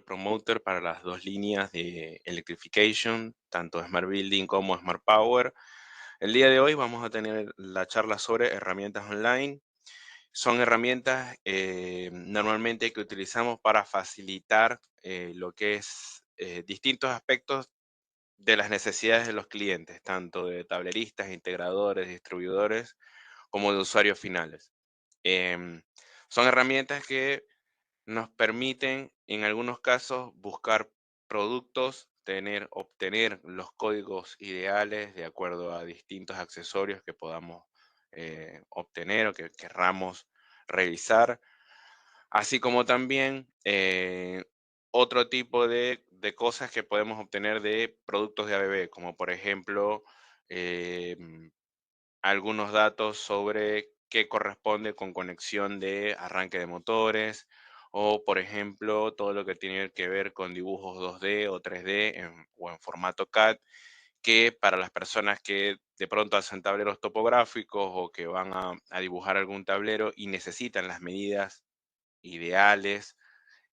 Promoter para las dos líneas de Electrification, tanto Smart Building como Smart Power. El día de hoy vamos a tener la charla sobre herramientas online. Son herramientas normalmente que utilizamos para facilitar lo que es distintos aspectos de las necesidades de los clientes, tanto de tableristas, integradores, distribuidores, como de usuarios finales. Em, Son herramientas que nos permiten, en algunos casos, buscar productos, obtener los códigos ideales de acuerdo a distintos accesorios que podamos obtener o que querramos revisar, así como también otro tipo de cosas que podemos obtener de productos de ABB, como por ejemplo algunos datos sobre qué corresponde con conexión de arranque de motores o, por ejemplo, todo lo que tiene que ver con dibujos 2D o 3D o en formato CAD, que para las personas que de pronto hacen tableros topográficos o que van a dibujar algún tablero y necesitan las medidas ideales,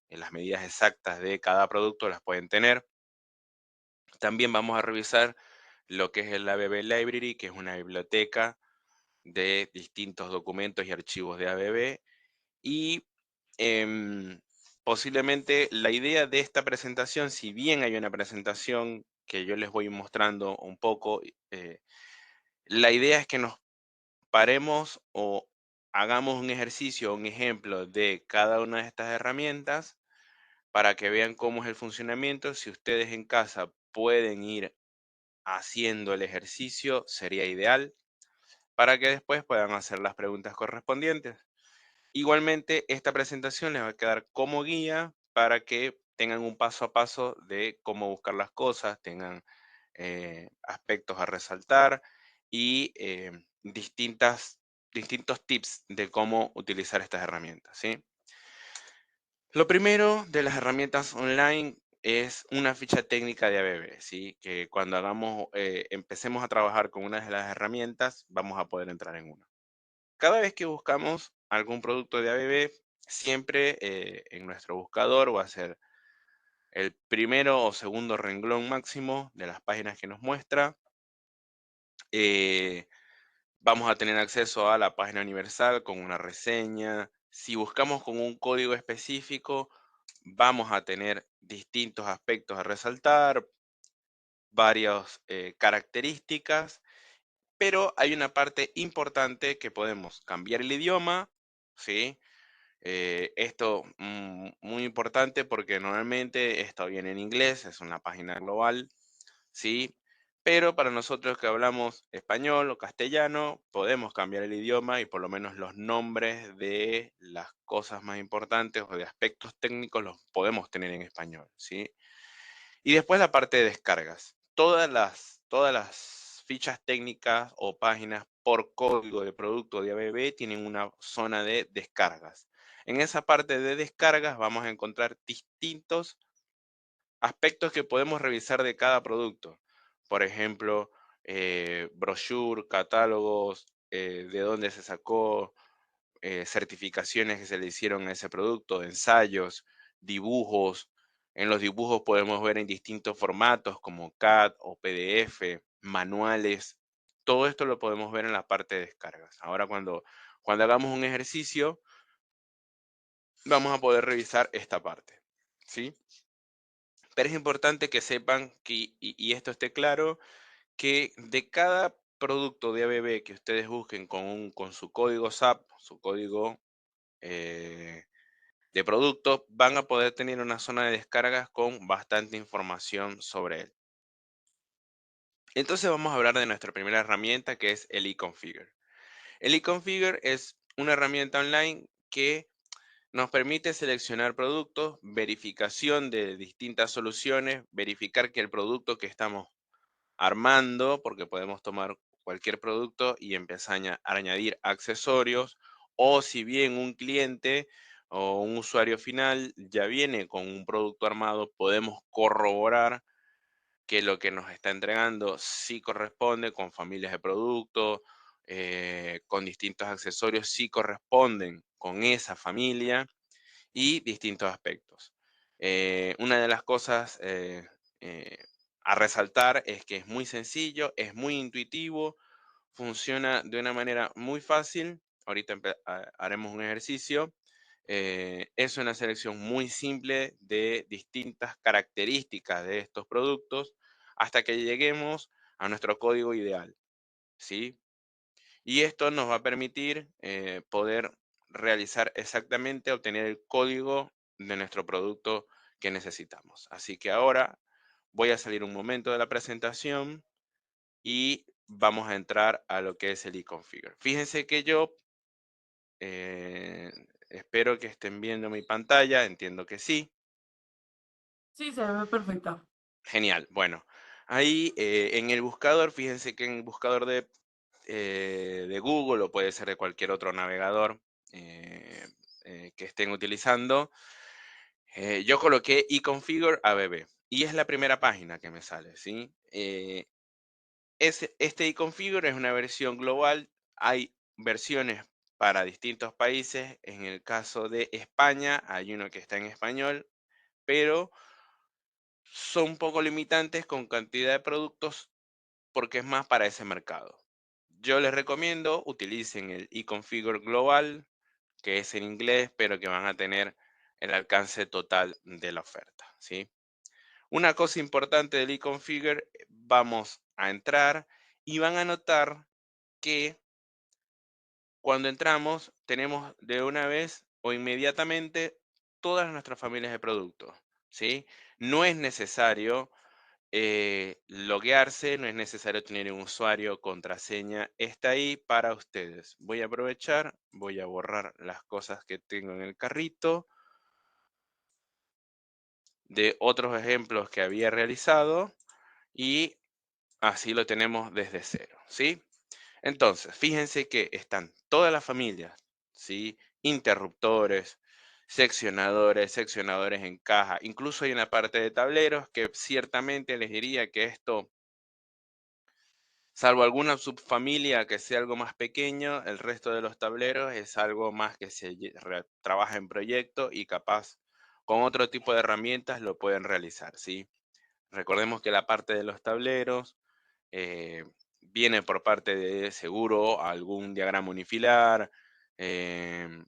las medidas exactas de cada producto, las pueden tener. También vamos a revisar lo que es el ABB Library, que es una biblioteca de distintos documentos y archivos de ABB. Y posiblemente la idea de esta presentación, si bien hay una presentación que yo les voy mostrando un poco, la idea es que nos paremos o hagamos un ejercicio, un ejemplo de cada una de estas herramientas para que vean cómo es el funcionamiento. Si ustedes en casa pueden ir haciendo el ejercicio, sería ideal para que después puedan hacer las preguntas correspondientes. Igualmente, esta presentación les va a quedar como guía para que tengan un paso a paso de cómo buscar las cosas, tengan aspectos a resaltar y distintos tips de cómo utilizar estas herramientas, ¿sí? Lo primero de las herramientas online es una ficha técnica de ABB, ¿sí? Que cuando empecemos a trabajar con una de las herramientas, vamos a poder entrar en una. Cada vez que buscamos algún producto de ABB, siempre en nuestro buscador va a ser el primero o segundo renglón máximo de las páginas que nos muestra. Eh, Vamos a tener acceso a la página universal con una reseña. Si buscamos con un código específico, vamos a tener distintos aspectos a resaltar, varias características, pero hay una parte importante que podemos cambiar el idioma, ¿sí? Esto muy importante porque normalmente esto viene en inglés, es una página global, ¿sí? Pero para nosotros que hablamos español o castellano, podemos cambiar el idioma y por lo menos los nombres de las cosas más importantes o de aspectos técnicos los podemos tener en español, ¿sí? Y después la parte de descargas. Todas las fichas técnicas o páginas por código de producto de ABB tienen una zona de descargas. En esa parte de descargas vamos a encontrar distintos aspectos que podemos revisar de cada producto. Por ejemplo, brochure, catálogos, de dónde se sacó, certificaciones que se le hicieron a ese producto, ensayos, dibujos. En los dibujos podemos ver en distintos formatos como CAD o PDF, manuales. Todo esto lo podemos ver en la parte de descargas. Ahora cuando hagamos un ejercicio, vamos a poder revisar esta parte, ¿sí? Pero es importante que sepan y esto esté claro, que de cada producto de ABB que ustedes busquen con su código SAP, su código eh, de producto, van a poder tener una zona de descargas con bastante información sobre él. Entonces vamos a hablar de nuestra primera herramienta, que es el eConfigure. El eConfigure es una herramienta online que nos permite seleccionar productos, verificación de distintas soluciones, verificar que el producto que estamos armando, porque podemos tomar cualquier producto y empezar a añadir accesorios, o si bien un cliente o un usuario final ya viene con un producto armado, podemos corroborar que lo que nos está entregando sí corresponde con familias de productos, con distintos accesorios, sí corresponden con esa familia y distintos aspectos. Una de las cosas eh, a resaltar es que es muy sencillo, es muy intuitivo, funciona de una manera muy fácil. Ahorita haremos un ejercicio. Es una selección muy simple de distintas características de estos productos hasta que lleguemos a nuestro código ideal, ¿sí? Y esto nos va a permitir poder realizar exactamente, obtener el código de nuestro producto que necesitamos. Así que ahora voy a salir un momento de la presentación y vamos a entrar a lo que es el e-configure. Fíjense que yo eh, espero que estén viendo mi pantalla, entiendo que sí. Sí, se ve perfecta. Genial. Bueno, ahí en el buscador, fíjense que en el buscador de Google o puede ser de cualquier otro navegador eh, que estén utilizando, yo coloqué eConfigure ABB y es la primera página que me sale, ¿sí? Este eConfigure es una versión global, hay versiones para distintos países, en el caso de España hay uno que está en español, pero son un poco limitantes con cantidad de productos porque es más para ese mercado. Yo les recomiendo utilicen el eConfigure Global, que es en inglés, pero que van a tener el alcance total de la oferta, ¿sí? Una cosa importante del eConfigure, vamos a entrar y van a notar que cuando entramos tenemos de una vez o inmediatamente todas nuestras familias de productos, ¿sí? No es necesario loguearse, no es necesario tener un usuario, contraseña, está ahí para ustedes. Voy a aprovechar, voy a borrar las cosas que tengo en el carrito de otros ejemplos que había realizado y así lo tenemos desde cero, ¿sí? Entonces, fíjense que están todas las familias, ¿sí? Interruptores, seccionadores en caja, incluso hay una parte de tableros que ciertamente les diría que esto, salvo alguna subfamilia que sea algo más pequeño, el resto de los tableros es algo más que trabaja en proyecto y capaz con otro tipo de herramientas lo pueden realizar, ¿sí? Recordemos que la parte de los tableros eh, viene por parte de seguro algún diagrama unifilar, em,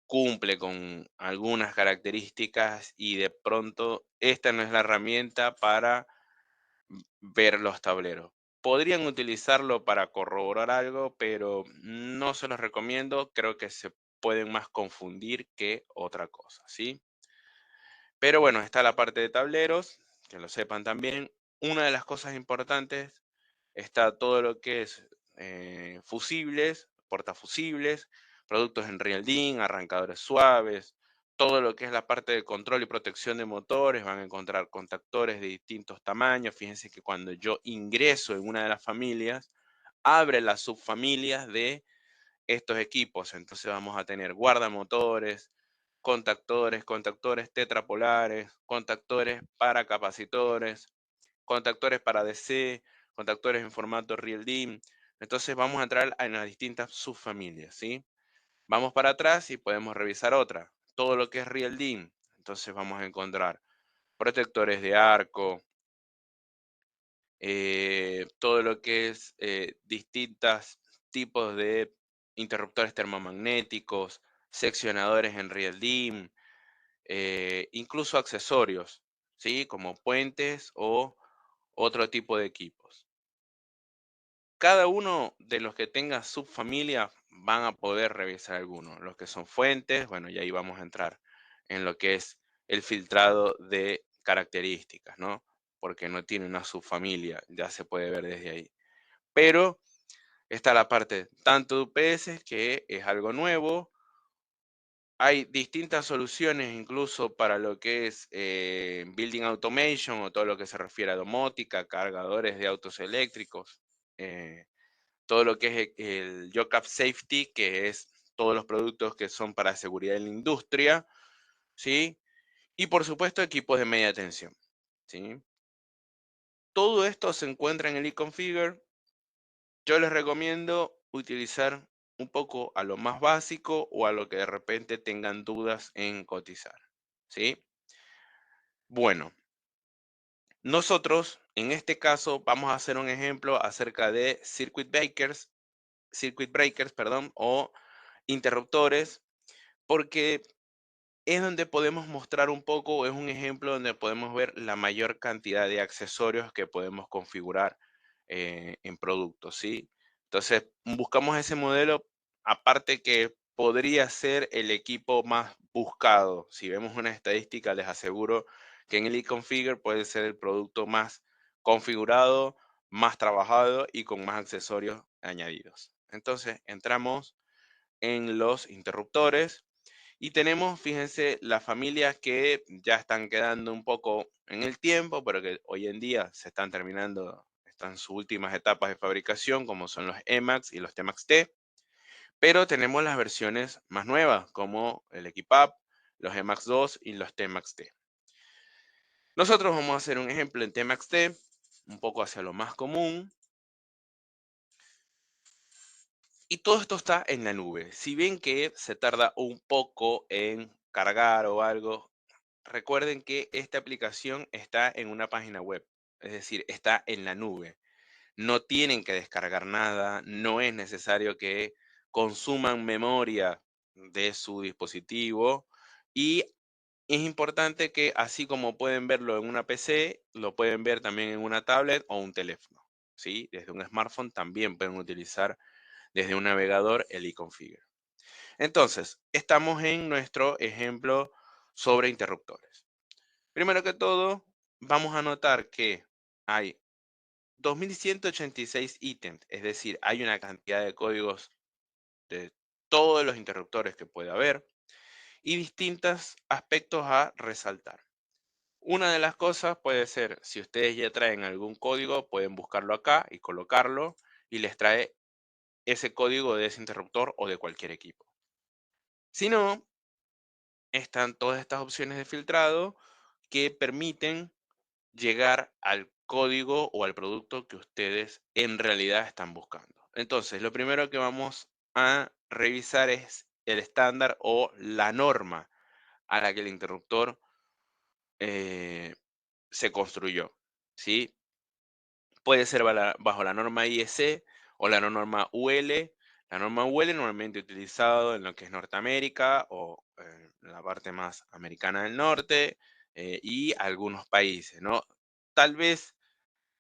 cumple con algunas características y de pronto esta no es la herramienta para ver los tableros. Podrían utilizarlo para corroborar algo, pero no se los recomiendo. Creo que se pueden más confundir que otra cosa, ¿sí? Pero bueno, está la parte de tableros, que lo sepan también. Una de las cosas importantes está todo lo que es fusibles, portafusibles, productos en Real-DIN, arrancadores suaves, todo lo que es la parte de control y protección de motores, van a encontrar contactores de distintos tamaños. Fíjense que cuando yo ingreso en una de las familias, abre las subfamilias de estos equipos. Entonces vamos a tener guardamotores, contactores tetrapolares, contactores para capacitores, contactores para DC, contactores en formato Real-DIM. Entonces vamos a entrar en las distintas subfamilias, ¿sí? Vamos para atrás y podemos revisar otra. Todo lo que es Real-DIM. Entonces vamos a encontrar protectores de arco, todo lo que es distintos tipos de interruptores termomagnéticos, seccionadores en Real-DIM, incluso accesorios, ¿sí? Como puentes o otro tipo de equipos. Cada uno de los que tenga subfamilia van a poder revisar alguno. Los que son fuentes, bueno, y ahí vamos a entrar en lo que es el filtrado de características, ¿no? Porque no tiene una subfamilia, ya se puede ver desde ahí. Pero está la parte tanto de UPS, que es algo nuevo. Hay distintas soluciones incluso para lo que es building automation o todo lo que se refiere a domótica, cargadores de autos eléctricos. Todo lo que es el Job Safety, que es todos los productos que son para seguridad en la industria, ¿sí? Y por supuesto equipos de media tensión, ¿sí? Todo esto se encuentra en el eConfigure. Yo les recomiendo utilizar un poco a lo más básico o a lo que de repente tengan dudas en cotizar, ¿sí? Bueno, nosotros en este caso vamos a hacer un ejemplo acerca de circuit breakers, perdón, o interruptores, porque es donde podemos mostrar un poco, es un ejemplo donde podemos ver la mayor cantidad de accesorios que podemos configurar en productos, ¿sí? Entonces, buscamos ese modelo, aparte que podría ser el equipo más buscado. Si vemos una estadística, les aseguro que en el e-configure puede ser el producto más configurado, más trabajado y con más accesorios añadidos. Entonces, entramos en los interruptores y tenemos, fíjense, las familias que ya están quedando un poco en el tiempo, pero que hoy en día se están terminando, están en sus últimas etapas de fabricación, como son los Emax y los Temax T. Pero tenemos las versiones más nuevas, como el Equipap, los Emax 2 y los Temax T. Nosotros vamos a hacer un ejemplo en Temax T, un poco hacia lo más común. Y todo esto está en la nube. Si ven que se tarda un poco en cargar o algo, recuerden que esta aplicación está en una página web, es decir, está en la nube. No tienen que descargar nada, no es necesario que consuman memoria de su dispositivo y es importante que así como pueden verlo en una PC, lo pueden ver también en una tablet o un teléfono, ¿sí? Desde un smartphone también pueden utilizar desde un navegador el e-configure. Entonces, estamos en nuestro ejemplo sobre interruptores. Primero que todo, vamos a notar que hay 2186 ítems, es decir, hay una cantidad de códigos de todos los interruptores que puede haber y distintos aspectos a resaltar. Una de las cosas puede ser, si ustedes ya traen algún código, pueden buscarlo acá y colocarlo y les trae ese código de ese interruptor o de cualquier equipo. Si no, están todas estas opciones de filtrado que permiten llegar al código o al producto que ustedes en realidad están buscando. Entonces, lo primero que vamos a revisar es el estándar o la norma a la que el interruptor eh, se construyó, ¿sí? Puede ser bajo la norma IEC o la norma UL. La norma UL normalmente utilizado en lo que es Norteamérica o en la parte más americana del norte y algunos países, ¿no? Tal vez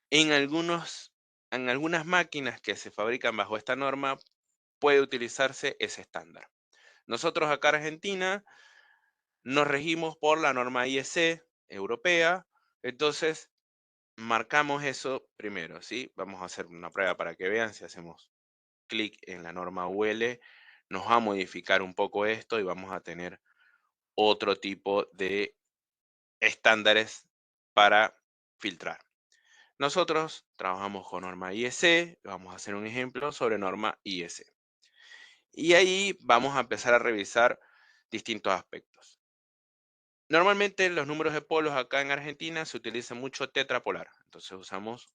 en en algunas máquinas que se fabrican bajo esta norma puede utilizarse ese estándar. Nosotros acá en Argentina nos regimos por la norma IEC europea, entonces marcamos eso primero, ¿sí? Vamos a hacer una prueba para que vean si hacemos clic en la norma UL, nos va a modificar un poco esto y vamos a tener otro tipo de estándares para filtrar. Nosotros trabajamos con norma IEC, vamos a hacer un ejemplo sobre norma IEC. Y ahí vamos a empezar a revisar distintos aspectos. Normalmente los números de polos acá en Argentina se utiliza mucho tetrapolar, entonces usamos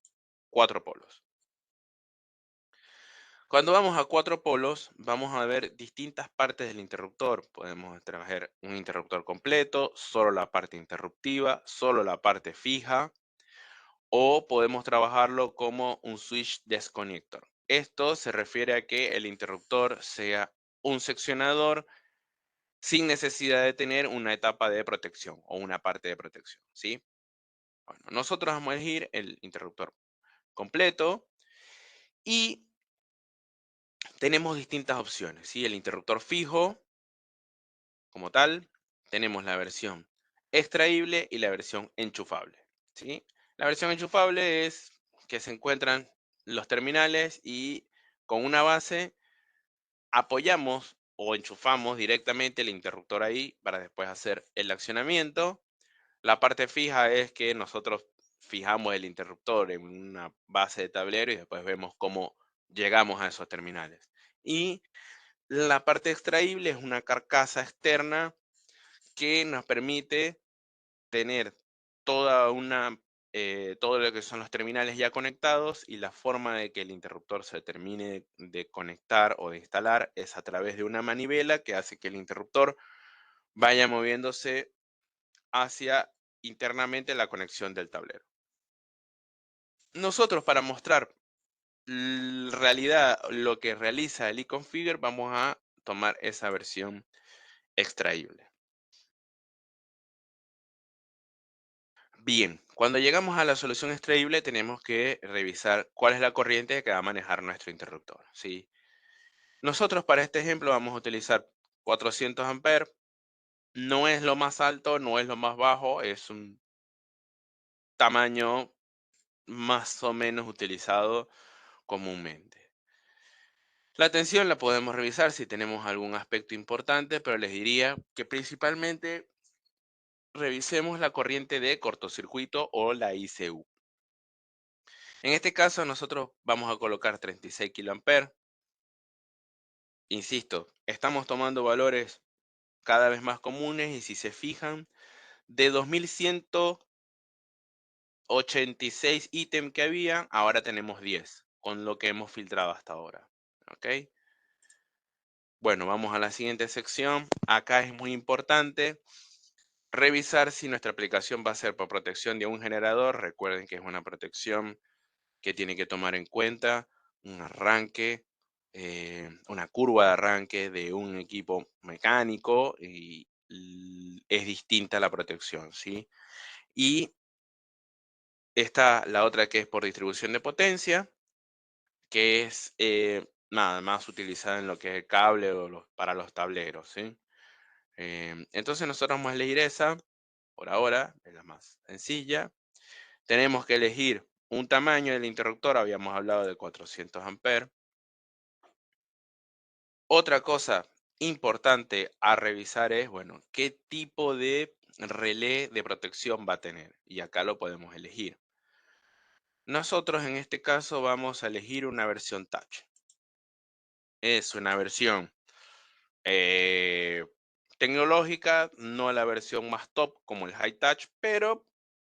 4 polos. Cuando vamos a 4 polos, vamos a ver distintas partes del interruptor. Podemos trabajar un interruptor completo, solo la parte interruptiva, solo la parte fija, o podemos trabajarlo como un switch desconnector. Esto se refiere a que el interruptor sea un seccionador sin necesidad de tener una etapa de protección o una parte de protección, ¿sí? Bueno, nosotros vamos a elegir el interruptor completo y tenemos distintas opciones, ¿sí? El interruptor fijo como tal, tenemos la versión extraíble y la versión enchufable, ¿sí? La versión enchufable es que se encuentran los terminales y con una base apoyamos o enchufamos directamente el interruptor ahí para después hacer el accionamiento. La parte fija es que nosotros fijamos el interruptor en una base de tablero y después vemos cómo llegamos a esos terminales. Y la parte extraíble es una carcasa externa que nos permite tener todo lo que son los terminales ya conectados y la forma de que el interruptor se termine de conectar o de instalar es a través de una manivela que hace que el interruptor vaya moviéndose hacia internamente la conexión del tablero. Nosotros, para mostrar realidad lo que realiza el iConfigure, vamos a tomar esa versión extraíble. Bien, cuando llegamos a la solución extraíble tenemos que revisar cuál es la corriente que va a manejar nuestro interruptor, ¿sí? Nosotros para este ejemplo vamos a utilizar 400 amperes. No es lo más alto, no es lo más bajo, es un tamaño más o menos utilizado comúnmente. La tensión la podemos revisar si tenemos algún aspecto importante, pero les diría que principalmente revisemos la corriente de cortocircuito o la ICU. En este caso nosotros vamos a colocar 36 kiloamperes. Insisto, estamos tomando valores cada vez más comunes y si se fijan, de 2186 ítems que había, ahora tenemos 10, con lo que hemos filtrado hasta ahora. ¿Ok? Bueno, vamos a la siguiente sección. Acá es muy importante revisar si nuestra aplicación va a ser por protección de un generador. Recuerden que es una protección que tiene que tomar en cuenta un arranque, una curva de arranque de un equipo mecánico y es distinta la protección, ¿sí? Y está la otra que es por distribución de potencia, que es nada más utilizada en lo que es el cable o para los tableros, ¿sí? Entonces nosotros vamos a elegir esa, por ahora, es la más sencilla. Tenemos que elegir un tamaño del interruptor, habíamos hablado de 400 amperes. Otra cosa importante a revisar es, bueno, qué tipo de relé de protección va a tener. Y acá lo podemos elegir. Nosotros en este caso vamos a elegir una versión touch. Es una versión eh, tecnológica, no la versión más top como el high touch, pero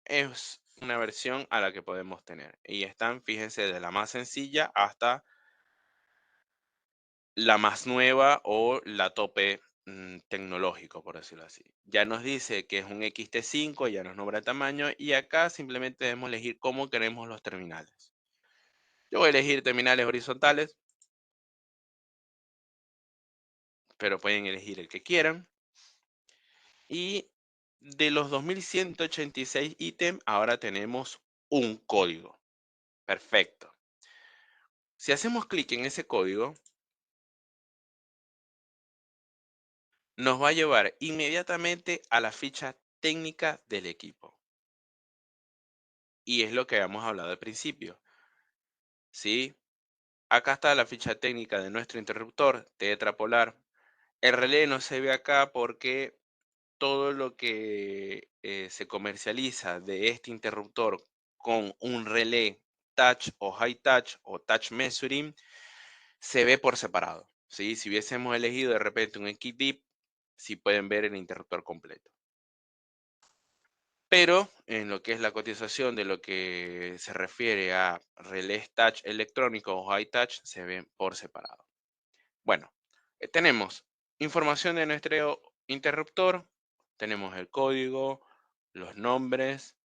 es una versión a la que podemos tener. Y están, fíjense, de la más sencilla hasta la más nueva o la tope tecnológico, por decirlo así. Ya nos dice que es un XT5, ya nos nombra el tamaño y acá simplemente debemos elegir cómo queremos los terminales. Yo voy a elegir terminales horizontales, pero pueden elegir el que quieran. Y de los 2186 ítems, ahora tenemos un código. Perfecto. Si hacemos clic en ese código, nos va a llevar inmediatamente a la ficha técnica del equipo. Y es lo que habíamos hablado al principio. ¿Sí? Acá está la ficha técnica de nuestro interruptor tetrapolar. El relé no se ve acá porque todo lo que se comercializa de este interruptor con un relé touch o high touch o touch measuring se ve por separado. ¿Sí? Si hubiésemos elegido de repente un XDIP, sí pueden ver el interruptor completo. Pero en lo que es la cotización de lo que se refiere a relés touch electrónicos o high touch, se ven por separado. Bueno, tenemos información de nuestro interruptor, tenemos el código, los nombres,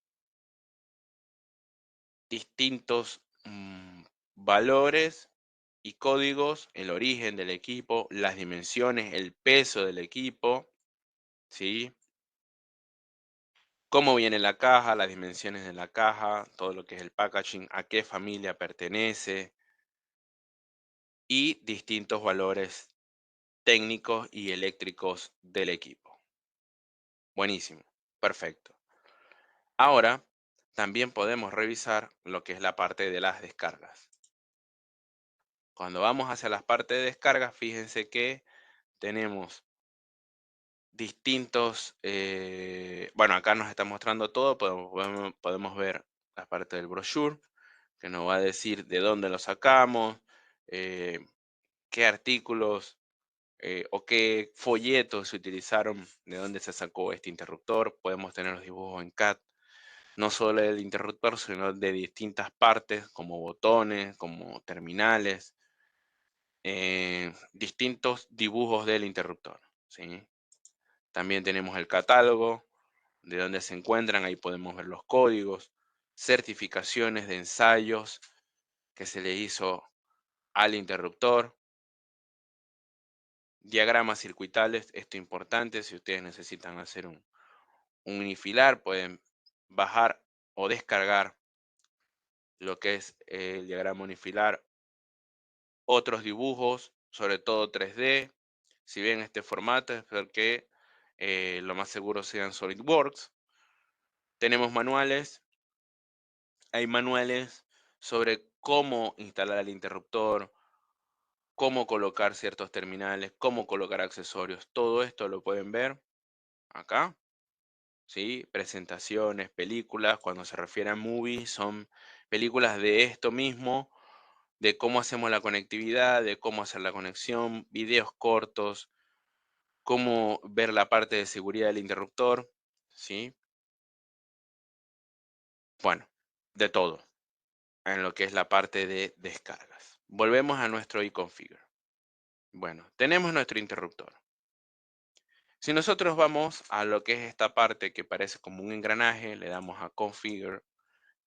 distintos valores y códigos, el origen del equipo, las dimensiones, el peso del equipo, ¿sí? Cómo viene la caja, las dimensiones de la caja, todo lo que es el packaging, a qué familia pertenece y distintos valores técnicos y eléctricos del equipo. Buenísimo, perfecto. Ahora, también podemos revisar lo que es la parte de las descargas. Cuando vamos hacia las partes de descargas, fíjense que tenemos distintos, bueno, acá nos está mostrando todo, podemos ver la parte del brochure, que nos va a decir de dónde lo sacamos, eh, qué artículos o qué folletos se utilizaron, de dónde se sacó este interruptor. Podemos tener los dibujos en CAD, no solo del interruptor, sino de distintas partes, como botones, como terminales, distintos dibujos del interruptor, ¿sí? También tenemos el catálogo de dónde se encuentran, ahí podemos ver los códigos, certificaciones de ensayos que se le hizo al interruptor, diagramas circuitales, esto importante, si ustedes necesitan hacer un unifilar, pueden bajar o descargar lo que es el diagrama unifilar, otros dibujos, sobre todo 3D. Si bien este formato es porque lo más seguro sean SolidWorks. Tenemos manuales, hay manuales sobre cómo instalar el interruptor, cómo colocar ciertos terminales, cómo colocar accesorios. Todo esto lo pueden ver acá, ¿sí? Presentaciones, películas, cuando se refiere a movies, son películas de esto mismo, de cómo hacemos la conectividad, de cómo hacer la conexión, videos cortos, cómo ver la parte de seguridad del interruptor, ¿sí? Bueno, de todo en lo que es la parte de descargas. Volvemos a nuestro iConfigure. Bueno, tenemos nuestro interruptor. Si nosotros vamos a lo que es esta parte que parece como un engranaje, le damos a Configure,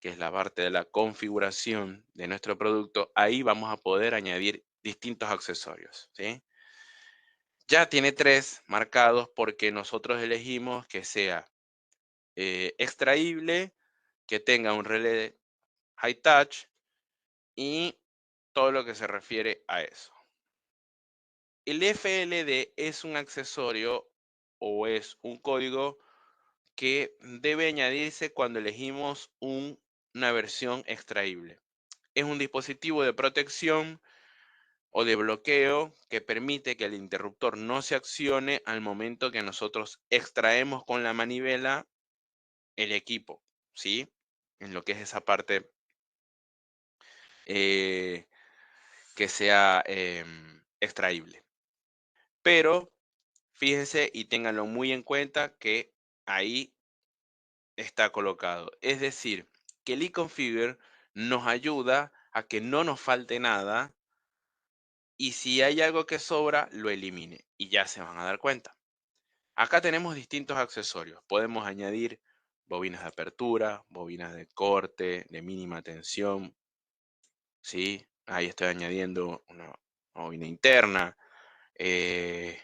que es la parte de la configuración de nuestro producto, ahí vamos a poder añadir distintos accesorios, ¿sí? Ya tiene 3 marcados porque nosotros elegimos que sea extraíble, que tenga un relé high touch y todo lo que se refiere a eso. El FLD es un accesorio o es un código que debe añadirse cuando elegimos una versión extraíble. Es un dispositivo de protección o de bloqueo que permite que el interruptor no se accione al momento que nosotros extraemos con la manivela el equipo, ¿sí? En lo que es esa parte eh, que sea extraíble. Pero fíjense y ténganlo muy en cuenta que ahí está colocado. Es decir, que el iConfigure nos ayuda a que no nos falte nada y si hay algo que sobra, lo elimine y ya se van a dar cuenta. Acá tenemos distintos accesorios. Podemos añadir bobinas de apertura, bobinas de corte, de mínima tensión, ¿sí? Ahí estoy añadiendo una bobina interna, eh,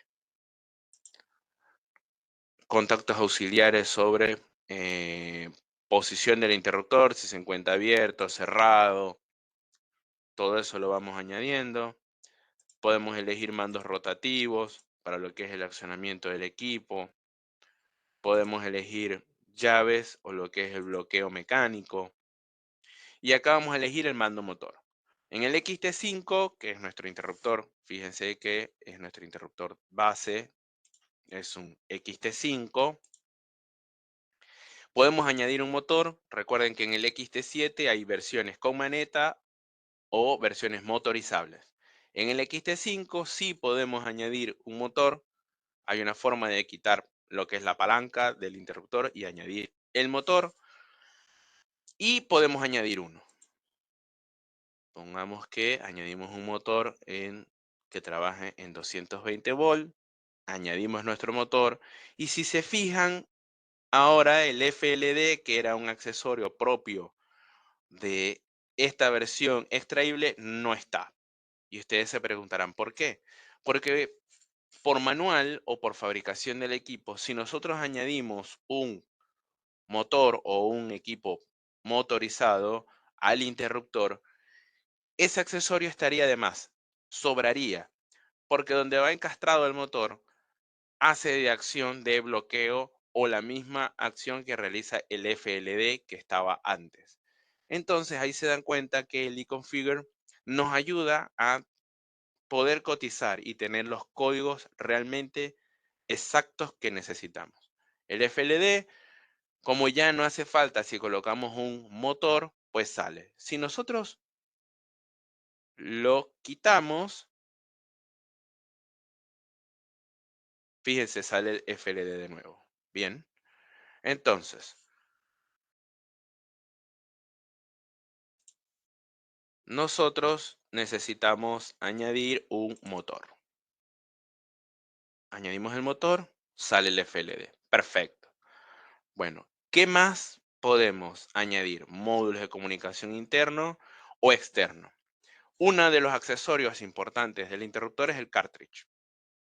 contactos auxiliares sobre posición del interruptor, si se encuentra abierto, cerrado, todo eso lo vamos añadiendo. Podemos elegir mandos rotativos para lo que es el accionamiento del equipo. Podemos elegir llaves o lo que es el bloqueo mecánico. Y acá vamos a elegir el mando motor. En el XT5, que es nuestro interruptor, fíjense que es nuestro interruptor base, es un XT5. Podemos añadir un motor. Recuerden que en el XT7 hay versiones con maneta o versiones motorizables. En el XT5 sí podemos añadir un motor. Hay una forma de quitar lo que es la palanca del interruptor y añadir el motor. Y podemos añadir uno. Pongamos que añadimos un motor que trabaje en 220 volt. Añadimos nuestro motor. Y si se fijan, ahora el FLD, que era un accesorio propio de esta versión extraíble, no está. Y ustedes se preguntarán, ¿por qué? Porque por manual o por fabricación del equipo, si nosotros añadimos un motor o un equipo motorizado al interruptor, ese accesorio estaría de más, sobraría, porque donde va encastrado el motor, hace de acción de bloqueo o la misma acción que realiza el FLD que estaba antes. Entonces ahí se dan cuenta que el iConfigure nos ayuda a poder cotizar y tener los códigos realmente exactos que necesitamos. El FLD, como ya no hace falta si colocamos un motor, pues sale. Si nosotros lo quitamos, fíjense, sale el FLD de nuevo. Bien, entonces, nosotros necesitamos añadir un motor. Añadimos el motor, sale el FLD. Perfecto. Bueno, ¿qué más podemos añadir? Módulos de comunicación interno o externo. Uno de los accesorios importantes del interruptor es el cartridge.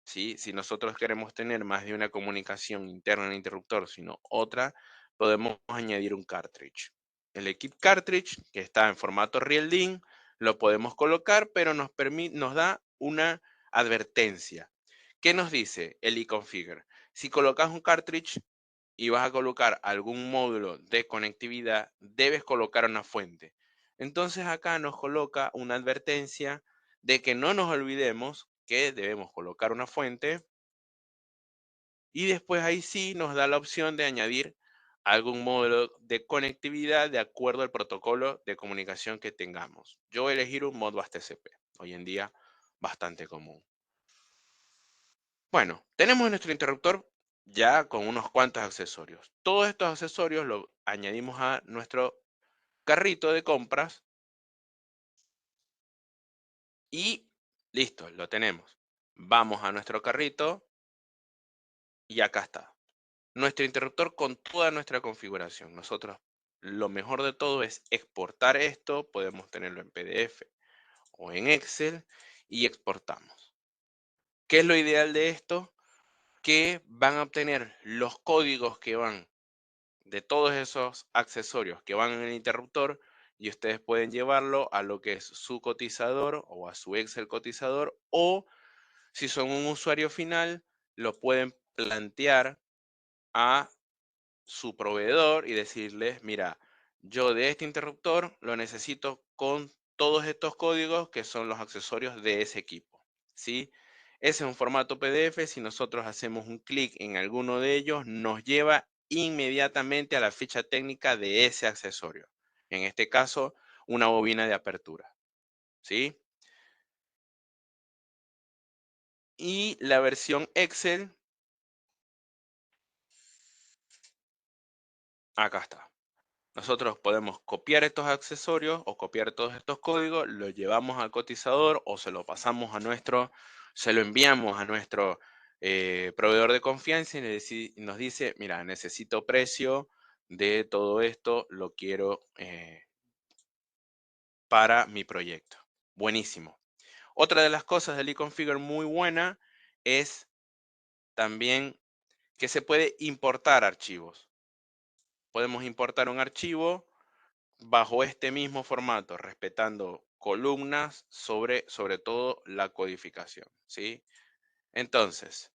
¿Sí? Si nosotros queremos tener más de una comunicación interna en el interruptor, sino otra, podemos añadir un cartridge. El equip cartridge, que está en formato real DIN, lo podemos colocar, pero nos da una advertencia. ¿Qué nos dice el eConfigure? Si colocas un cartridge y vas a colocar algún módulo de conectividad, debes colocar una fuente. Entonces acá nos coloca una advertencia de que no nos olvidemos que debemos colocar una fuente y después ahí sí nos da la opción de añadir algún módulo de conectividad de acuerdo al protocolo de comunicación que tengamos. Yo voy a elegir un Modbus TCP, hoy en día bastante común. Bueno, tenemos nuestro interruptor ya con unos cuantos accesorios. Todos estos accesorios los añadimos a nuestro carrito de compras y listo, lo tenemos. Vamos a nuestro carrito y acá está. Nuestro interruptor con toda nuestra configuración. Nosotros lo mejor de todo es exportar esto. Podemos tenerlo en PDF o en Excel y exportamos. ¿Qué es lo ideal de esto? Que van a obtener los códigos que van de todos esos accesorios que van en el interruptor y ustedes pueden llevarlo a lo que es su cotizador o a su Excel cotizador, o si son un usuario final, lo pueden plantear a su proveedor y decirles, mira, yo de este interruptor lo necesito con todos estos códigos que son los accesorios de ese equipo, ¿sí? Ese es un formato PDF. Si nosotros hacemos un clic en alguno de ellos, nos lleva inmediatamente a la ficha técnica de ese accesorio. En este caso, una bobina de apertura, ¿sí? Y la versión Excel, acá está. Nosotros podemos copiar estos accesorios o copiar todos estos códigos, los llevamos al cotizador o se lo enviamos a nuestro proveedor de confianza y nos dice, mira, necesito precio de todo esto, lo quiero para mi proyecto. Buenísimo. Otra de las cosas del eConfigure muy buena es también que se puede importar archivos. Podemos importar un archivo bajo este mismo formato, respetando columnas sobre todo la codificación, ¿sí? Entonces,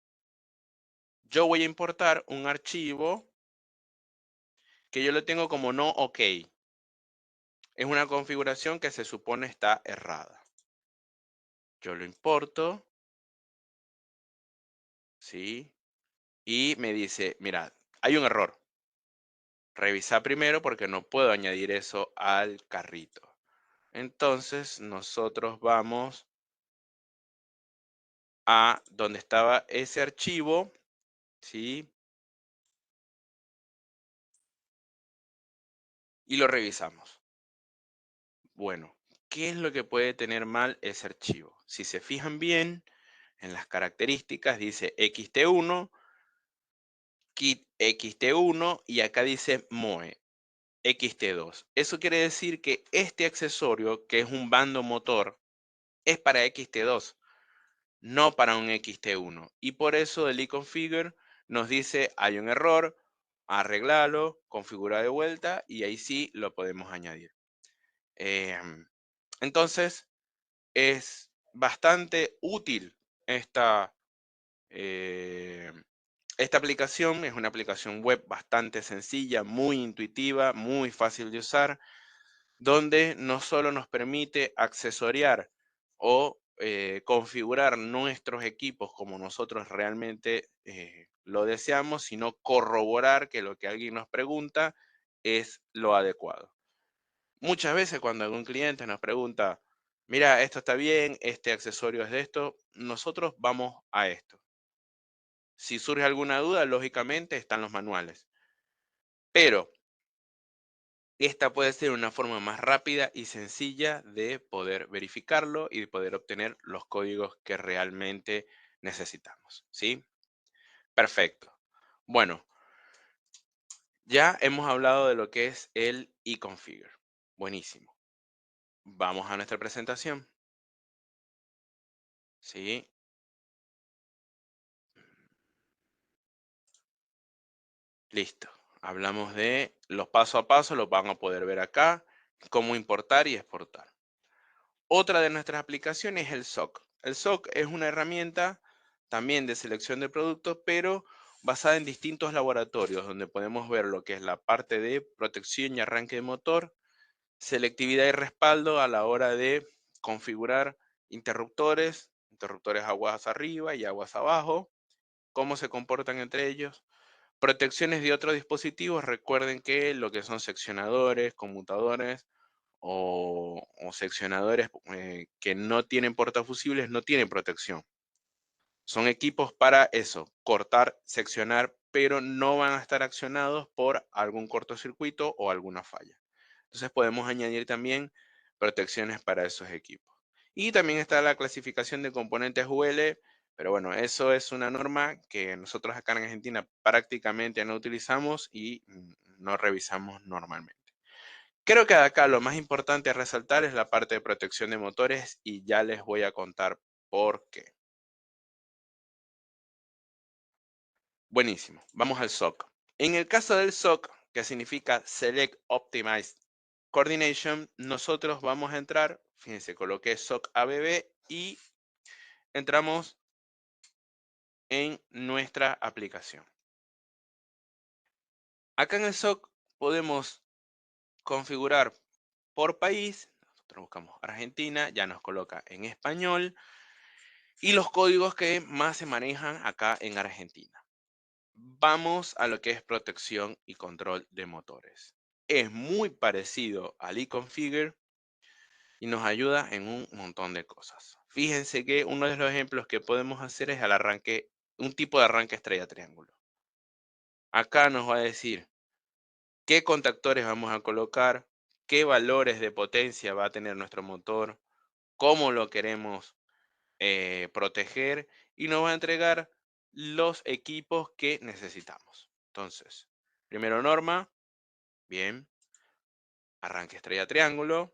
yo voy a importar un archivo que yo lo tengo como no OK. Es una configuración que se supone está errada. Yo lo importo, ¿sí? Y me dice, mira, hay un error. Revisa primero porque no puedo añadir eso al carrito. Entonces, nosotros vamos a donde estaba ese archivo, ¿sí? Y lo revisamos. Bueno, ¿qué es lo que puede tener mal ese archivo? Si se fijan bien, en las características dice XT1, kit XT1 y acá dice MOE XT2. Eso quiere decir que este accesorio, que es un bando motor, es para XT2, no para un XT1. Y por eso el eConfigure nos dice hay un error, arreglalo, configura de vuelta y ahí sí lo podemos añadir. Entonces, es bastante útil esta, eh, esta aplicación. Es una aplicación web bastante sencilla, muy intuitiva, muy fácil de usar, donde no solo nos permite accesoriar o configurar nuestros equipos como nosotros realmente lo deseamos, sino corroborar que lo que alguien nos pregunta es lo adecuado. Muchas veces cuando algún cliente nos pregunta, mira, esto está bien, este accesorio es de esto, nosotros vamos a esto. Si surge alguna duda, lógicamente están los manuales. Pero esta puede ser una forma más rápida y sencilla de poder verificarlo y de poder obtener los códigos que realmente necesitamos, ¿sí? Perfecto. Bueno, Ya hemos hablado de lo que es el e-configure. Buenísimo. Vamos a nuestra presentación. Sí. Listo. Hablamos de los paso a paso, los van a poder ver acá, cómo importar y exportar. Otra de nuestras aplicaciones es el SOC. El SOC es una herramienta también de selección de productos, pero basada en distintos laboratorios, donde podemos ver lo que es la parte de protección y arranque de motor, selectividad y respaldo a la hora de configurar interruptores aguas arriba y aguas abajo, cómo se comportan entre ellos. Protecciones de otros dispositivos, recuerden que lo que son seccionadores, conmutadores o seccionadores que no tienen portafusibles no tienen protección. Son equipos para eso, cortar, seccionar, pero no van a estar accionados por algún cortocircuito o alguna falla. Entonces podemos añadir también protecciones para esos equipos. Y también está la clasificación de componentes UL, pero bueno, eso es una norma que nosotros acá en Argentina prácticamente no utilizamos y no revisamos normalmente. Creo que acá lo más importante a resaltar es la parte de protección de motores y ya les voy a contar por qué. Buenísimo, vamos al SOC. En el caso del SOC, que significa Select Optimized Coordination, nosotros vamos a entrar, fíjense, coloqué SOC ABB y entramos en nuestra aplicación. Acá en el SOC podemos configurar por país. Nosotros buscamos Argentina, ya nos coloca en español y los códigos que más se manejan acá en Argentina. Vamos a lo que es protección y control de motores. Es muy parecido al eConfigure y nos ayuda en un montón de cosas. Fíjense que uno de los ejemplos que podemos hacer es al arranque, un tipo de arranque estrella triángulo. Acá nos va a decir qué contactores vamos a colocar, qué valores de potencia va a tener nuestro motor, cómo lo queremos proteger y nos va a entregar los equipos que necesitamos. Entonces, primero norma, bien, arranque estrella triángulo,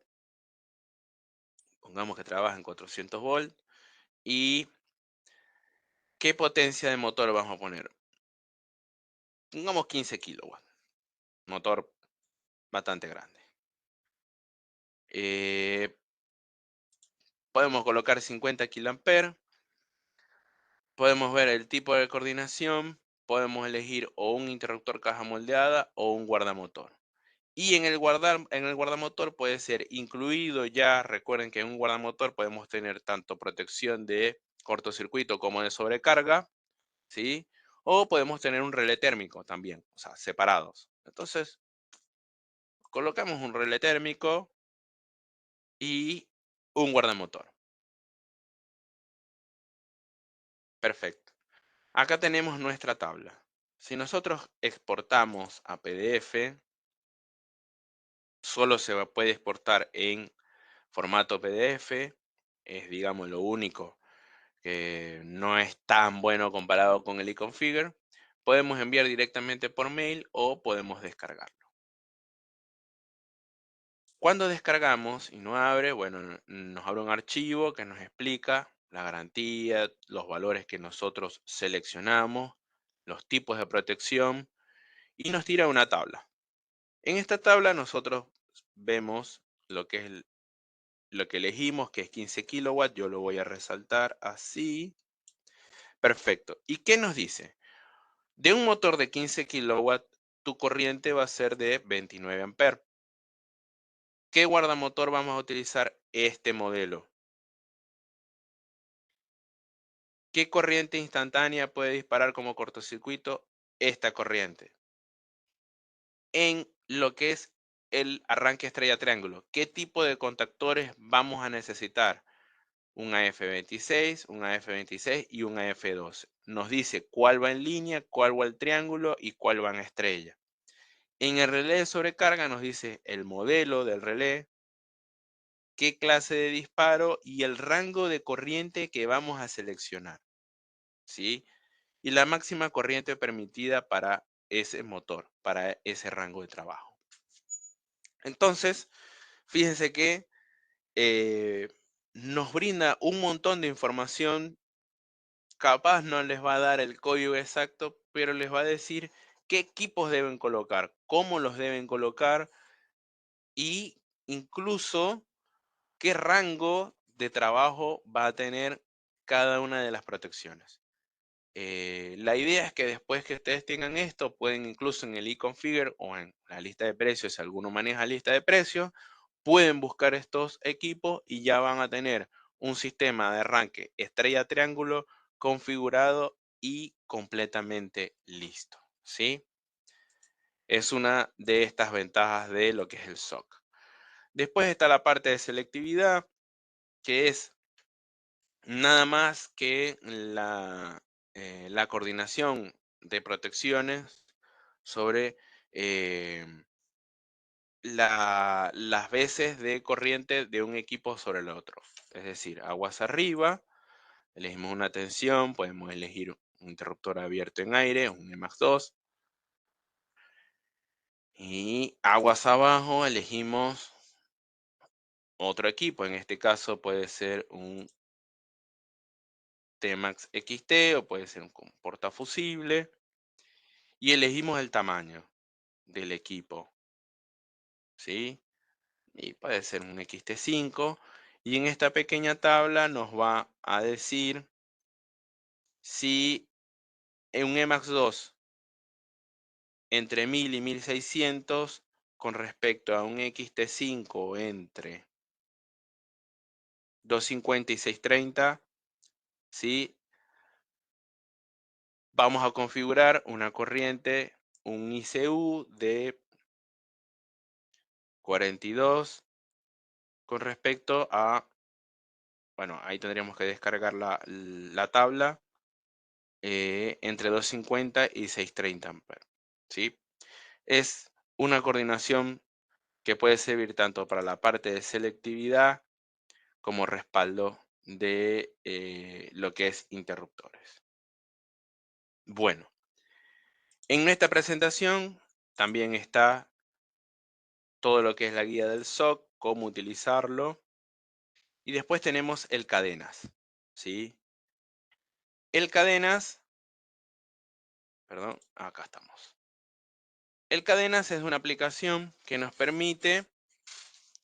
pongamos que trabaja en 400 volts y ¿qué potencia de motor vamos a poner? Pongamos 15 kilowatts, motor bastante grande. Podemos colocar 50 kiloamperes, podemos ver el tipo de coordinación, podemos elegir o un interruptor caja moldeada o un guardamotor. Y en el guardamotor puede ser incluido ya, recuerden que en un guardamotor podemos tener tanto protección de cortocircuito como de sobrecarga, ¿sí? O podemos tener un relé térmico también, o sea, separados. Entonces, colocamos un relé térmico y un guardamotor. Perfecto. Acá tenemos nuestra tabla. Si nosotros exportamos a PDF, solo se puede exportar en formato PDF. Es, digamos, lo único que no es tan bueno comparado con el eConfigure. Podemos enviar directamente por mail o podemos descargarlo. Cuando descargamos y no abre, bueno, nos abre un archivo que nos explica la garantía, los valores que nosotros seleccionamos, los tipos de protección y nos tira una tabla. En esta tabla nosotros vemos lo que es lo que elegimos, que es 15 kilowatts. Yo lo voy a resaltar así. Perfecto. ¿Y qué nos dice? De un motor de 15 kilowatts, tu corriente va a ser de 29 amperes. ¿Qué guardamotor vamos a utilizar este modelo? ¿Qué corriente instantánea puede disparar como cortocircuito esta corriente? En lo que es el arranque estrella triángulo, ¿qué tipo de contactores vamos a necesitar? Un AF26, un AF26 y un AF12. Nos dice cuál va en línea, cuál va al triángulo y cuál va en estrella. En el relé de sobrecarga nos dice el modelo del relé, qué clase de disparo y el rango de corriente que vamos a seleccionar, ¿sí? Y la máxima corriente permitida para ese motor, para ese rango de trabajo. Entonces, fíjense que eh, nos brinda un montón de información. Capaz no les va a dar el código exacto, pero les va a decir qué equipos deben colocar, cómo los deben colocar y incluso qué rango de trabajo va a tener cada una de las protecciones. La idea es que después que ustedes tengan esto, pueden incluso en el e-configure o en la lista de precios, si alguno maneja lista de precios, pueden buscar estos equipos y ya van a tener un sistema de arranque estrella triángulo configurado y completamente listo, ¿sí? Es una de estas ventajas de lo que es el SOC. Después está la parte de selectividad, que es nada más que la coordinación de protecciones sobre las veces de corriente de un equipo sobre el otro. Es decir, aguas arriba, elegimos una tensión, podemos elegir un interruptor abierto en aire, un EMAX 2. Y aguas abajo, elegimos otro equipo. En este caso puede ser un T-Max XT o puede ser un portafusible. Y elegimos el tamaño del equipo, ¿sí? Y puede ser un XT5. Y en esta pequeña tabla nos va a decir si en un EMAX 2 entre 1000 y 1600 con respecto a un XT5 entre 250 y 630, ¿sí? Vamos a configurar una corriente, un ICU de 42 con respecto a, bueno, ahí tendríamos que descargar la tabla entre 250 y 630 amperes, ¿sí? Es una coordinación que puede servir tanto para la parte de selectividad como respaldo de lo que es interruptores. Bueno, en esta presentación también está todo lo que es la guía del SOC, cómo utilizarlo. Y después tenemos el cadenas, ¿sí? El cadenas, perdón, acá estamos. El cadenas es una aplicación que nos permite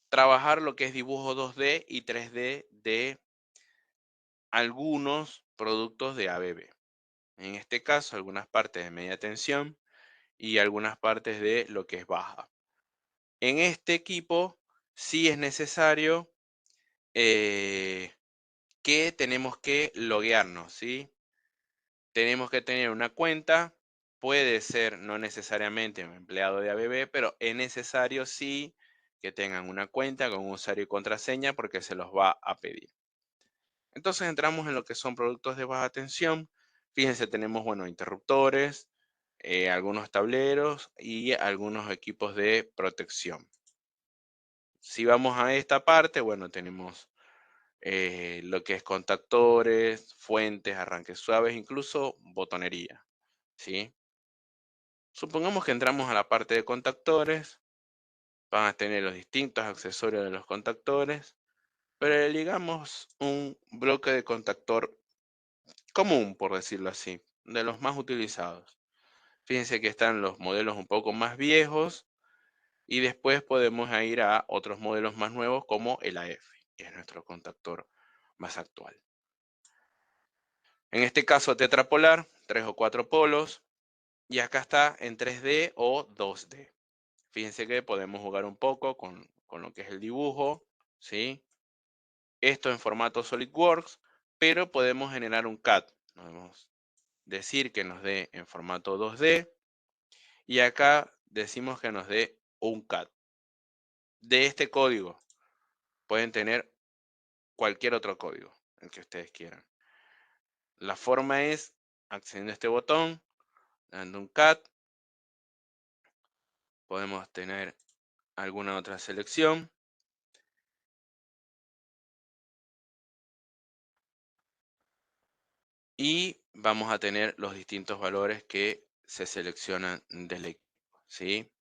trabajar lo que es dibujo 2D y 3D de algunos productos de ABB. En este caso, algunas partes de media tensión y algunas partes de lo que es baja. En este equipo sí es necesario que tenemos que loguearnos, ¿sí? Tenemos que tener una cuenta, puede ser no necesariamente un empleado de ABB, pero es necesario sí que tengan una cuenta con usuario y contraseña porque se los va a pedir. Entonces entramos en lo que son productos de baja tensión. Fíjense, tenemos, bueno, interruptores, algunos tableros y algunos equipos de protección. Si vamos a esta parte, bueno, tenemos lo que es contactores, fuentes, arranques suaves, incluso botonería, ¿sí? Supongamos que entramos a la parte de contactores, van a tener los distintos accesorios de los contactores, pero eligamos un bloque de contactor común, por decirlo así, de los más utilizados. Fíjense que están los modelos un poco más viejos y después podemos ir a otros modelos más nuevos como el AF, que es nuestro contactor más actual. En este caso tetrapolar, 3 o 4 polos, y acá está en 3D o 2D. Fíjense que podemos jugar un poco con lo que es el dibujo, ¿sí? Esto en formato SolidWorks, pero podemos generar un CAD. Podemos decir que nos dé en formato 2D y acá decimos que nos dé un CAD. De este código pueden tener cualquier otro código, el que ustedes quieran. La forma es accediendo a este botón, dando un CAD. Podemos tener alguna otra selección. Y vamos a tener los distintos valores que se seleccionan del equipo, ¿sí?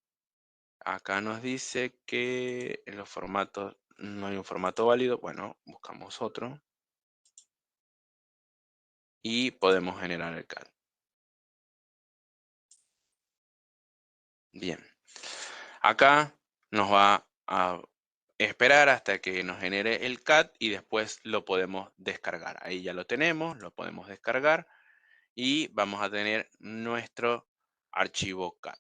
Acá nos dice que en los formatos no hay un formato válido. Bueno, buscamos otro y podemos generar el CAD. Bien. Acá nos va a esperar hasta que nos genere el CAD y después lo podemos descargar. Ahí ya lo tenemos, lo podemos descargar y vamos a tener nuestro archivo CAD.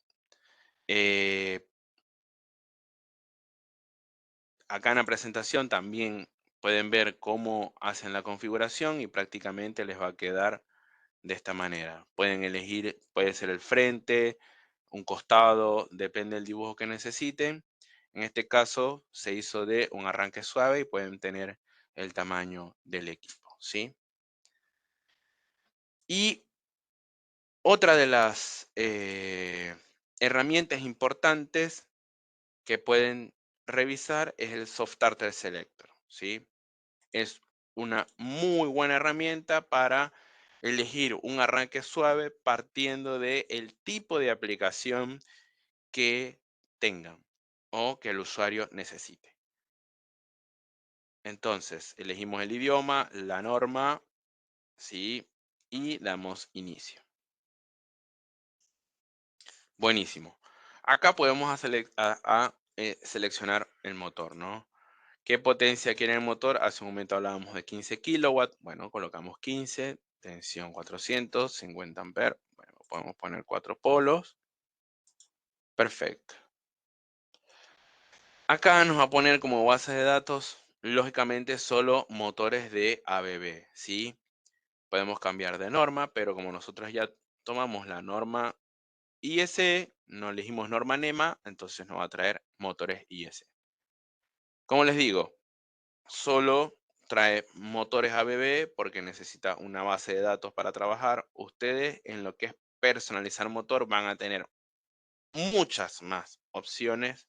Acá en la presentación también pueden ver cómo hacen la configuración y prácticamente les va a quedar de esta manera. Pueden elegir, puede ser el frente, un costado, depende del dibujo que necesiten. En este caso se hizo de un arranque suave y pueden tener el tamaño del equipo, ¿sí? Y otra de las herramientas importantes que pueden revisar es el Soft Starter Selector, ¿sí? Es una muy buena herramienta para elegir un arranque suave partiendo del tipo de aplicación que tengan o que el usuario necesite. Entonces, elegimos el idioma, la norma, ¿sí? Y damos inicio. Buenísimo. Acá podemos seleccionar el motor, ¿no? ¿Qué potencia quiere el motor? Hace un momento hablábamos de 15 kilowatts. Bueno, colocamos 15, tensión 400, 50 amperes. Bueno, podemos poner 4 polos. Perfecto. Acá nos va a poner como base de datos, lógicamente, solo motores de ABB, ¿sí? Podemos cambiar de norma, pero como nosotros ya tomamos la norma ISE, no elegimos norma NEMA, entonces nos va a traer motores ISE. Como les digo, solo trae motores ABB porque necesita una base de datos para trabajar. Ustedes en lo que es personalizar motor van a tener muchas más opciones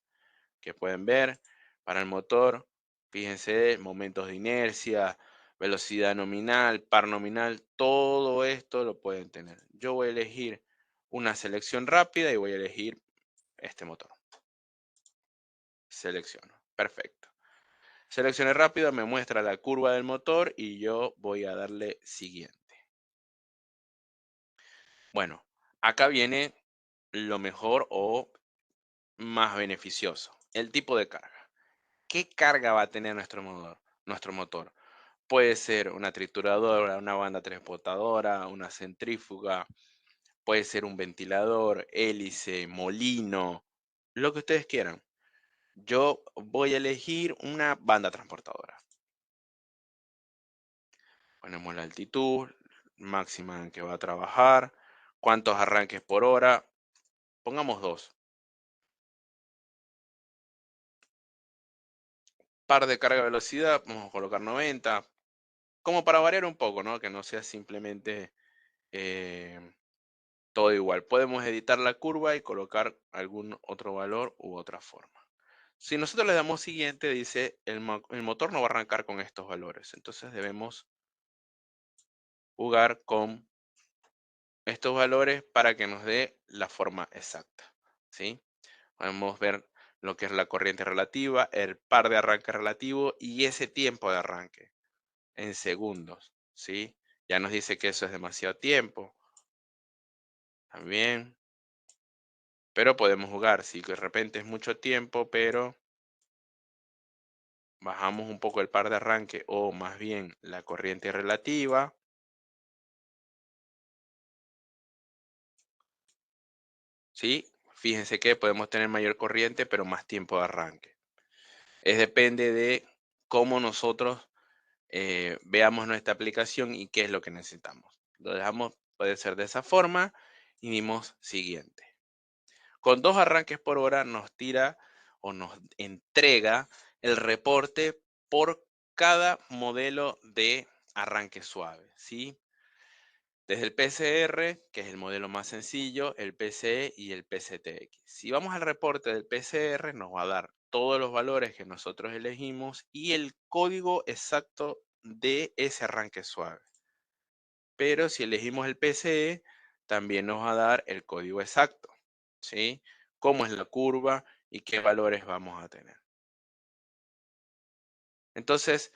que pueden ver para el motor. Fíjense, momentos de inercia, velocidad nominal, par nominal, todo esto lo pueden tener. Yo voy a elegir una selección rápida y voy a elegir este motor. Selecciono. Perfecto. Seleccioné rápido, me muestra la curva del motor y yo voy a darle siguiente. Bueno, acá viene lo mejor o más beneficioso, el tipo de carga. ¿Qué carga va a tener nuestro motor? Puede ser una trituradora, una banda transportadora, una centrífuga, puede ser un ventilador, hélice, molino, lo que ustedes quieran. Yo voy a elegir una banda transportadora. Ponemos la altitud máxima en que va a trabajar, cuántos arranques por hora, pongamos 2. Par de carga velocidad, vamos a colocar 90, como para variar un poco, ¿no? Que no sea simplemente todo igual. Podemos editar la curva y colocar algún otro valor u otra forma. Si nosotros le damos siguiente, dice el motor no va a arrancar con estos valores. Entonces debemos jugar con estos valores para que nos dé la forma exacta, ¿sí? Podemos ver lo que es la corriente relativa, el par de arranque relativo y ese tiempo de arranque en segundos, ¿sí? Ya nos dice que eso es demasiado tiempo. También. Pero podemos jugar, si de repente es mucho tiempo, pero bajamos un poco el par de arranque o más bien la corriente relativa. ¿Sí? Fíjense que podemos tener mayor corriente, pero más tiempo de arranque. Depende de cómo nosotros veamos nuestra aplicación y qué es lo que necesitamos. Lo dejamos, puede ser de esa forma y dimos siguiente. Con 2 arranques por hora nos tira o nos entrega el reporte por cada modelo de arranque suave, ¿sí? Desde el PCR, que es el modelo más sencillo, el PCE y el PCTX. Si vamos al reporte del PCR, nos va a dar todos los valores que nosotros elegimos y el código exacto de ese arranque suave. Pero si elegimos el PCE, también nos va a dar el código exacto, ¿sí? Cómo es la curva y qué valores vamos a tener. Entonces,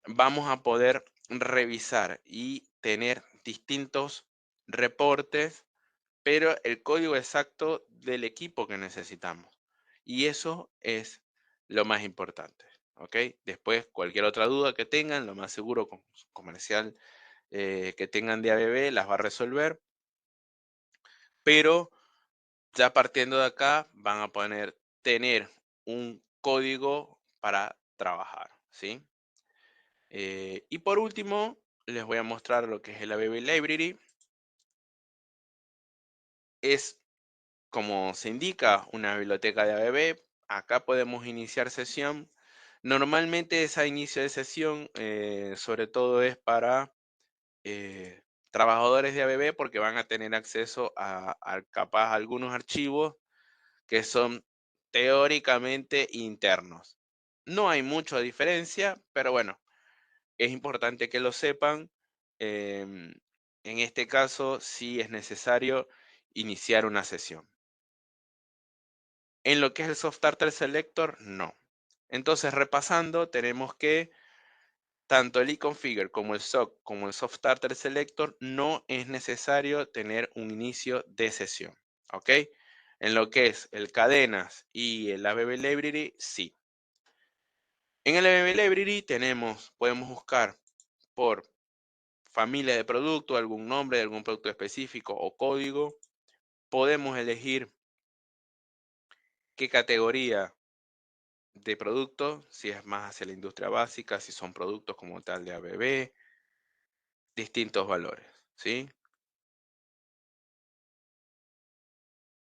vamos a poder revisar y tener distintos reportes, pero el código exacto del equipo que necesitamos. Y eso es lo más importante, ¿ok? Después, cualquier otra duda que tengan, lo más seguro con su comercial que tengan de ABB las va a resolver, pero ya partiendo de acá van a poder tener un código para trabajar, ¿sí? Y por último, les voy a mostrar lo que es el ABB Library. Es, como se indica, una biblioteca de ABB. Acá podemos iniciar sesión. Normalmente esa inicio de sesión, sobre todo es para trabajadores de ABB porque van a tener acceso a capaz algunos archivos que son teóricamente internos. No hay mucha diferencia, pero bueno, es importante que lo sepan. em, en este caso, sí es necesario iniciar una sesión. En lo que es el Soft Starter Selector, no. Entonces, repasando, tenemos que tanto el eConfigure como el SOC como el Soft Starter Selector no es necesario tener un inicio de sesión. ¿Ok? En lo que es el cadenas y el ABB Library, sí. En el ABB Library podemos buscar por familia de producto, algún nombre de algún producto específico o código. Podemos elegir qué categoría de producto, si es más hacia la industria básica, si son productos como tal de ABB, distintos valores, ¿sí?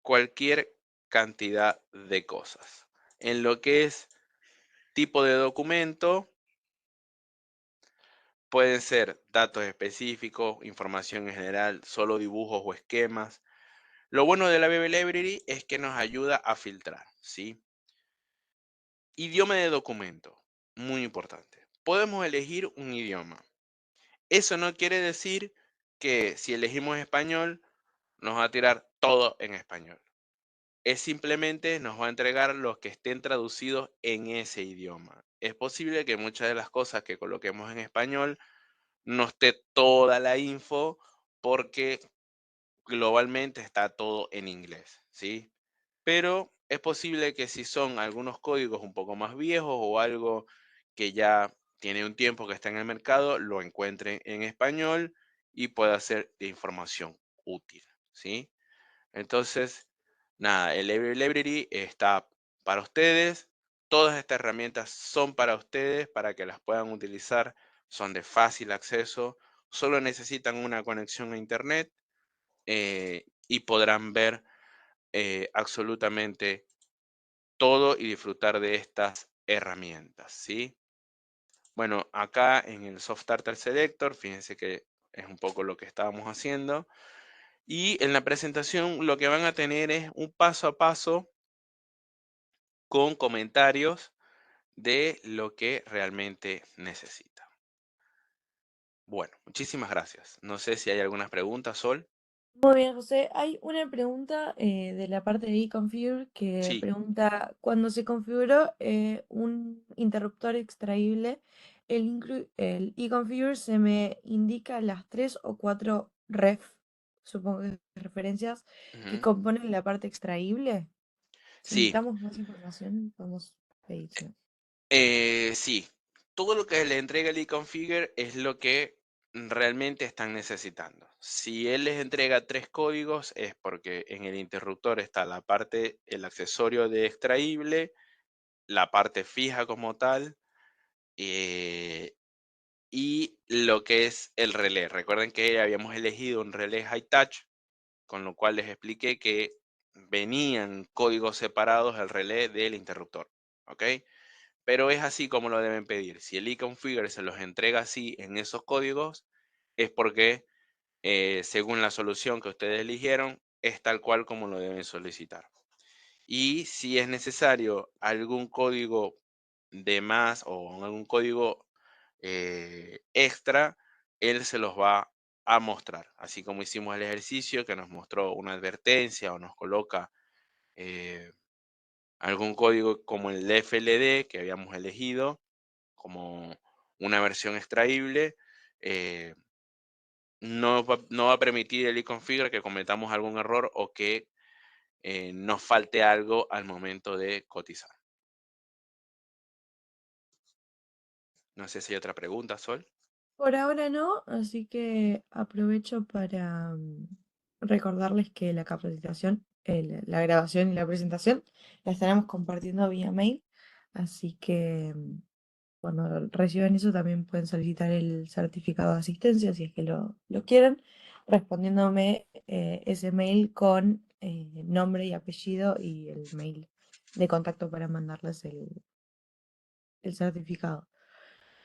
Cualquier cantidad de cosas. En lo que es tipo de documento, pueden ser datos específicos, información en general, solo dibujos o esquemas. Lo bueno de la ABB Library es que nos ayuda a filtrar, ¿sí? Idioma de documento, muy importante. Podemos elegir un idioma. Eso no quiere decir que si elegimos español, nos va a tirar todo en español. Es simplemente nos va a entregar los que estén traducidos en ese idioma. Es posible que muchas de las cosas que coloquemos en español no esté toda la info porque globalmente está todo en inglés, ¿sí? Pero es posible que si son algunos códigos un poco más viejos o algo que ya tiene un tiempo que está en el mercado, lo encuentren en español y pueda ser de información útil, ¿sí? Entonces, nada, el Library está para ustedes. Todas estas herramientas son para ustedes, para que las puedan utilizar. Son de fácil acceso. Solo necesitan una conexión a Internet y podrán ver absolutamente todo y disfrutar de estas herramientas, ¿sí? Bueno, acá en el Soft Starter Selector, fíjense que es un poco lo que estábamos haciendo. Y en la presentación lo que van a tener es un paso a paso con comentarios de lo que realmente necesita. Bueno, muchísimas gracias. No sé si hay algunas preguntas, Sol. Muy bien, José. Hay una pregunta de la parte de eConfigure que Sí. pregunta, cuando se configuró un interruptor extraíble, el eConfigure se me indica las tres o cuatro supongo que referencias, que Ujú. componen la parte extraíble. Si Sí, necesitamos más información, vamos a pedirlo. sí. Todo lo que le entrega el eConfigure es lo que realmente están necesitando. Si él les entrega tres códigos es porque en el interruptor está la parte, el accesorio de extraíble, la parte fija como tal, eh, y lo que es el relé. Recuerden que habíamos elegido un relé high touch, con lo cual les expliqué que venían códigos separados al relé del interruptor. ¿Ok? Pero es así como lo deben pedir. Si el eConfigure se los entrega así en esos códigos, es porque según la solución que ustedes eligieron, es tal cual como lo deben solicitar. Y si es necesario algún código de más o algún código extra, él se los va a mostrar. Así como hicimos el ejercicio que nos mostró una advertencia o nos coloca eh, algún código como el FLD que habíamos elegido como una versión extraíble, eh, no va a permitir el iConfigure que cometamos algún error o que nos falte algo al momento de cotizar. No sé si hay otra pregunta, Sol. Por ahora no, así que aprovecho para recordarles que la capacitación, la grabación y la presentación la estaremos compartiendo vía mail, así que cuando reciban eso también pueden solicitar el certificado de asistencia si es que lo quieren, respondiéndome ese mail con nombre y apellido y el mail de contacto para mandarles el certificado.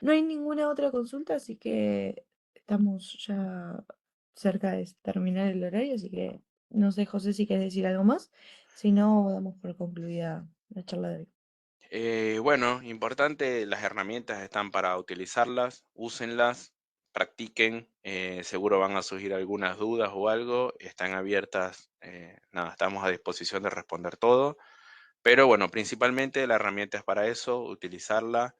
No hay ninguna otra consulta, así que estamos ya cerca de terminar el horario, así que no sé, José, si quieres decir algo más. Si no, damos por concluida la charla de hoy. Bueno, importante, las herramientas están para utilizarlas, úsenlas, practiquen, seguro van a surgir algunas dudas o algo, están abiertas, nada, estamos a disposición de responder todo, pero bueno, principalmente la herramienta es para eso, utilizarla,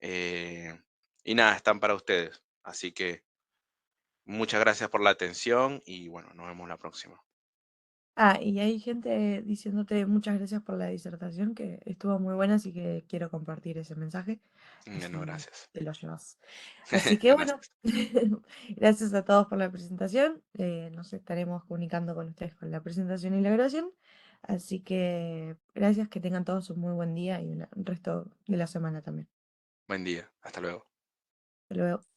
eh, y nada, están para ustedes. Así que muchas gracias por la atención y bueno, nos vemos la próxima. Ah, y hay gente diciéndote muchas gracias por la disertación, que estuvo muy buena, así que quiero compartir ese mensaje, No, así gracias. te lo llevas. Así que bueno, Gracias. gracias a todos por la presentación. Nos estaremos comunicando con ustedes con la presentación y la grabación. Así que gracias, que tengan todos un muy buen día y un resto de la semana también. Buen día. Hasta luego. Hasta luego.